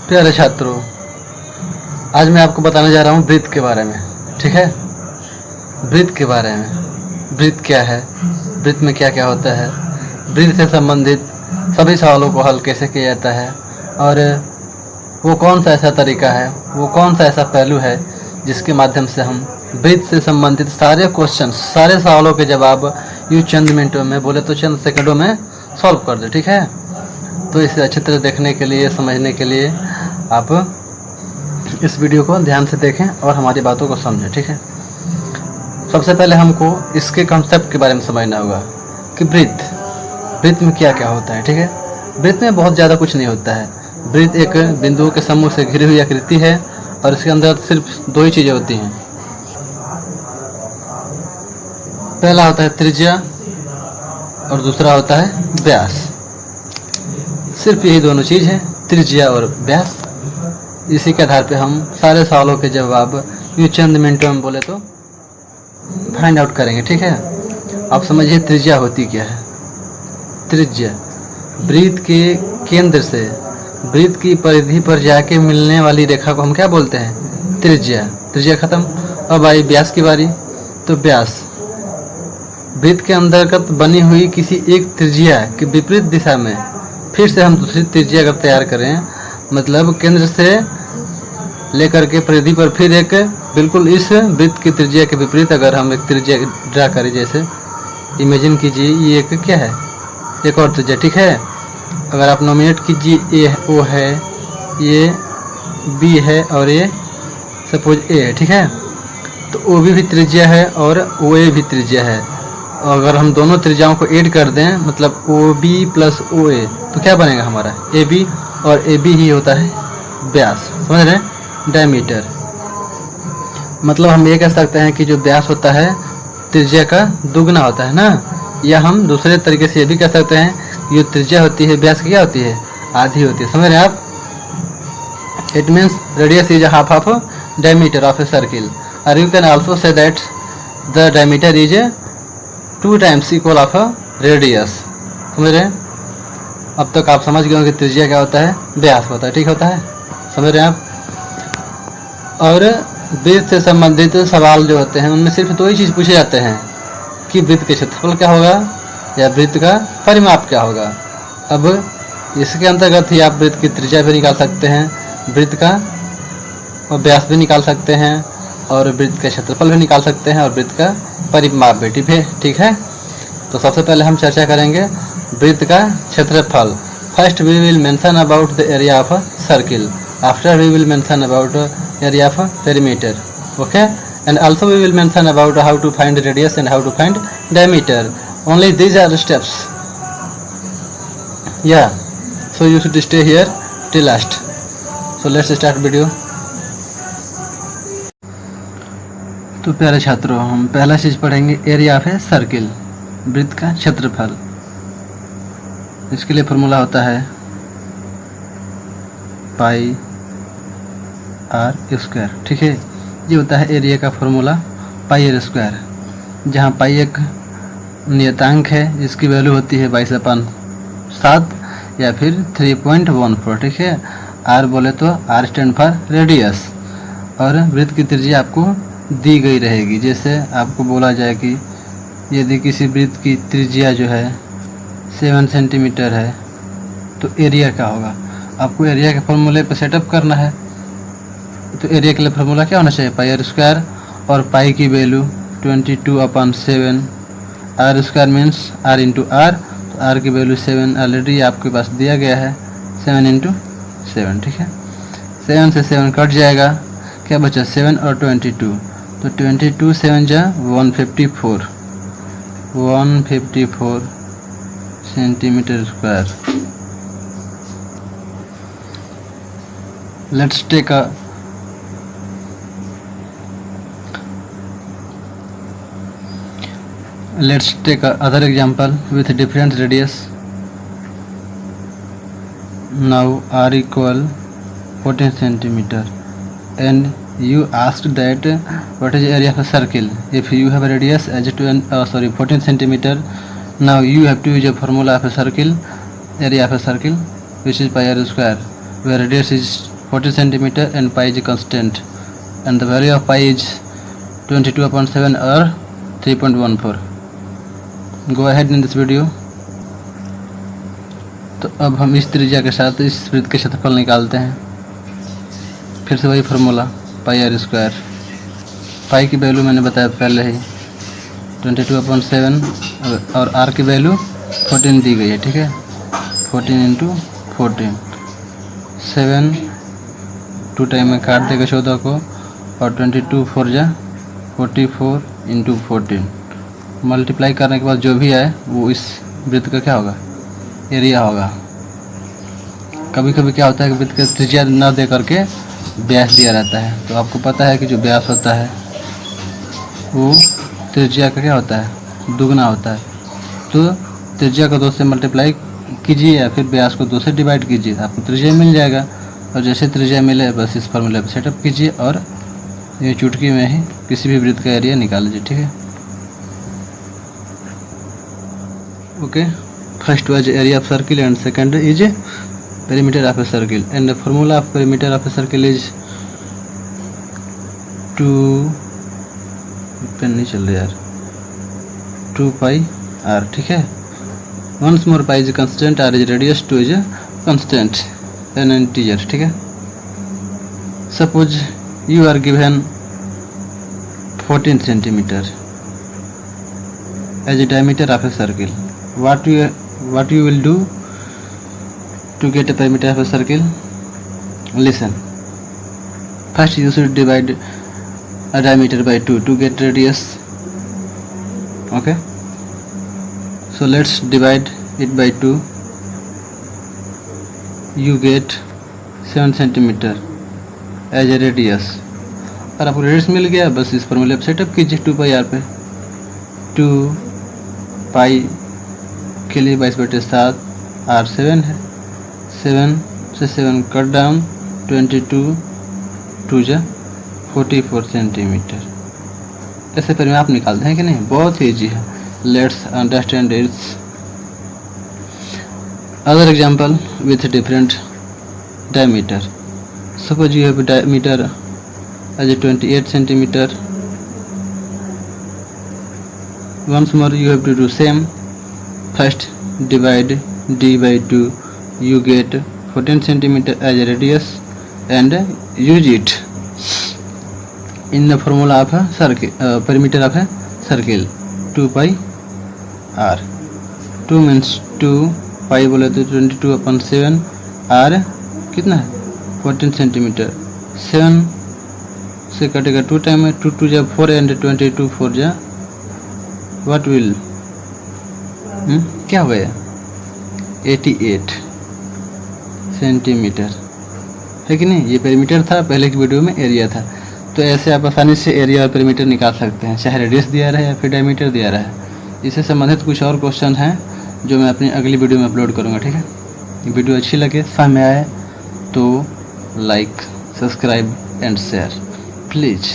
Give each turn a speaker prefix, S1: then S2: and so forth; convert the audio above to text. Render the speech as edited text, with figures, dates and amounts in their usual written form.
S1: प्यारे छात्रों, आज मैं आपको बताने जा रहा हूँ ब्रीथ के बारे में। ठीक है, ब्रीथ के बारे में। ब्रीथ क्या है, ब्रीथ में क्या क्या होता है, ब्रीथ से संबंधित सभी सवालों को हल कैसे किया जाता है, और वो कौन सा ऐसा तरीका है, वो कौन सा ऐसा पहलू है जिसके माध्यम से हम ब्रीथ से संबंधित सारे क्वेश्चन, सारे सवालों के जवाब यूँ चंद मिनटों में, बोले तो चंद सेकंडों में सॉल्व कर दे। ठीक है, तो इसे अच्छी तरह देखने के लिए, समझने के लिए आप इस वीडियो को ध्यान से देखें और हमारी बातों को समझें। ठीक है, सबसे पहले हमको इसके कॉन्सेप्ट के बारे में समझना होगा कि ब्रीथ में क्या क्या होता है। ठीक है, ब्रीथ में बहुत ज़्यादा कुछ नहीं होता है। ब्रीथ एक बिंदुओं के समूह से घिरी हुई आकृति है और इसके अंदर सिर्फ दो ही चीज़ें होती हैं। पहला होता है त्रिज्या और दूसरा होता है व्यास। सिर्फ यही दोनों चीज़ है, त्रिज्या और व्यास। इसी के आधार पे हम सारे सवालों के जवाब यूँ चंद मिनटों में, बोले तो फाइंड आउट करेंगे। ठीक है, आप समझिए त्रिज्या होती क्या है। त्रिज्या ब्रीथ के केंद्र से ब्रीथ की परिधि पर जाके मिलने वाली रेखा को हम क्या बोलते हैं? त्रिज्या। त्रिज्या खत्म, अब आई व्यास की बारी। तो व्यास ब्रीथ के अंतर्गत बनी हुई किसी एक त्रिज्या के विपरीत दिशा में फिर से हम दूसरी त्रिज्या अगर तैयार करें, मतलब केंद्र से लेकर के परिधि पर फिर एक बिल्कुल इस वृत्त की त्रिज्या के विपरीत अगर हम एक त्रिज्या ड्रा करें, जैसे इमेजिन कीजिए ये एक क्या है, एक और त्रिज्या। ठीक है, अगर आप नॉमिनेट कीजिए ए ओ है, ये बी है और ये सपोज ए है। ठीक है, तो ओ भी त्रिज्या है और ओ ए भी त्रिज्या है। अगर हम दोनों त्रिज्याओं को ऐड कर दें, मतलब ओ बी प्लस ओ ए, तो क्या बनेगा हमारा? ए बी, और ए बी ही होता है व्यास। समझ रहे हैं? डायमीटर। मतलब हम ये कह सकते हैं कि जो व्यास होता है त्रिज्या का दुगना होता है ना, या हम दूसरे तरीके से ये भी कह सकते हैं कि जो त्रिज्या होती है व्यास की क्या होती है? आधी होती है। समझ रहे हैं आप? It means radius is half of diameter of a circle, और you can also say that the diameter is 2 times equal of radius. समझ रहे हैं? अब तक आप समझ गए कि त्रिज्या क्या होता है, व्यास होता है। ठीक होता है, समझ रहे हैं आप? और वृत्त से संबंधित सवाल जो होते हैं उनमें सिर्फ दो ही चीज़ पूछे जाते हैं कि वृत्त के क्षेत्रफल क्या होगा या वृत्त का परिमाप क्या होगा। अब इसके अंतर्गत ही आप वृत्त की त्रिज्या भी निकाल सकते हैं, वृत्त का और व्यास भी निकाल सकते हैं, और वृत्त का क्षेत्रफल भी निकाल सकते हैं, और वृत्त का परिमाप भी। ठीक है, तो सबसे पहले हम चर्चा करेंगे वृत्त का क्षेत्रफल। First we will mention about the area of circle, after we will mention about area of perimeter. Okay, and also we will mention about how to find radius and how to find diameter. Only these are steps, या so you should stay here till last. So let's start video. तो प्यारे छात्रों, हम पहला चीज़ पढ़ेंगे area of a circle, वृत्त का क्षेत्रफल। इसके लिए फॉर्मूला होता है पाई आर स्क्वायर। ठीक है, ये होता है एरिया का फॉर्मूला, पाई आर स्क्वायर, जहाँ पाई एक नियतांक है जिसकी वैल्यू होती है 22/7 या फिर 3.14। ठीक है, आर बोले तो आर स्टैंड फॉर रेडियस, और वृत्त की त्रिज्या आपको दी गई रहेगी। जैसे आपको बोला जाए कि यदि किसी वृत्त की त्रिज्या जो है 7 सेंटीमीटर है, तो एरिया क्या होगा? आपको एरिया के फॉर्मूले पर सेटअप करना है। तो एरिया के लिए फॉर्मूला क्या होना चाहिए? पाई आर स्क्वायर, और पाई की value 22/7। R square means r into r, तो आर की वैल्यू 7 ऑलरेडी आपके पास दिया गया है, 7 इंटू 7। ठीक है, 7 से 7 कट जाएगा, क्या बचा? 7 और 22, तो 22 7 जा 154 centimetre square. Let's take other example with different radius. Now r equal 14 centimeter, and you asked that what is the area of a circle. If you have a radius as 14 centimeter, now you have to use a formula of a circle, area of a circle, which is pi r square, where radius is 40 centimeter and pi is a constant and the value of pi is 22/7 or 3.14. Go ahead in this video. तो अब हम इस त्रिज्या के साथ इस वृत्त के क्षेत्रफल निकालते हैं। फिर से वही फार्मूला पाई आर स्क्वायर। पाई की वैल्यू मैंने बताया पहले ही 22/7 और आर की वैल्यू 14 दी गई है, ठीक है। 14 × 14 7 2 टाइम में काट देगा 14 को और 22 4 जा 44 × 14 मल्टीप्लाई करने के बाद जो भी आए वो इस वृत्त का क्या होगा, एरिया होगा। कभी कभी क्या होता है कि वृत्त का त्रिज्या न दे करके व्यास दिया रहता है, तो आपको पता है कि जो व्यास होता है वो त्रिज्या का क्या होता है, दुगना होता है। तो त्रिज्या को 2 से मल्टीप्लाई कीजिए या फिर व्यास को 2 से डिवाइड कीजिए, आपको त्रिज्या मिल जाएगा। और जैसे त्रिज्या मिले बस इस फार्मूले पर सेटअप कीजिए और ये चुटकी में ही किसी भी वृत्त का एरिया निकाल लीजिए, ठीक है। Okay, first was area of circle and second is perimeter of a circle and the formula of perimeter of a circle is 2 pen नहीं चल रहा यार 2 पाई आर, ठीक है। once more pi is a constant, r is radius, 2 is a constant, an integer, ठीक है। suppose you are given 14 centimeter as a diameter of a circle, what you will do to get a perimeter of a circle? Listen, first you should divide a diameter by 2 to get radius. Okay, so let's divide it by 2. You get 7 centimeter as a radius और आपको radius मिल गया। बस इस फॉर्मूले पर setup कीजिए 2 पाई are पे। 2 पाई के लिए 22/7 आर 7 है, 7 से 7 कट डाउन 22 2 जा 44 सेंटीमीटर। ऐसे पर आप निकालते हैं कि नहीं, बहुत ईजी है। Let's understand it's other example with different diameter. Suppose you have diameter as a 28 centimeter. Once more you have to do same. First divide d by 2, you get 14 centimeter as a radius and use it in the formula of a circle, perimeter of a circle 2 pi r. 2 means 2 pi बोले तो 22/7 r कितना है 14 centimetre. 7 से कटेगा 2 time में 2 2 जा 4 and 22 4 जा what will क्या हो गया 88 सेंटीमीटर, है कि नहीं। ये पेरीमीटर था, पहले की वीडियो में एरिया था। तो ऐसे आप आसानी से एरिया और पेरीमीटर निकाल सकते हैं, चाहे रेडियस दिया रहे या फिर डायमीटर दिया रहे। इससे संबंधित कुछ और क्वेश्चन हैं जो मैं अपनी अगली वीडियो में अपलोड करूँगा, ठीक है। वीडियो अच्छी लगे, समझ में आए तो like, subscribe and share please.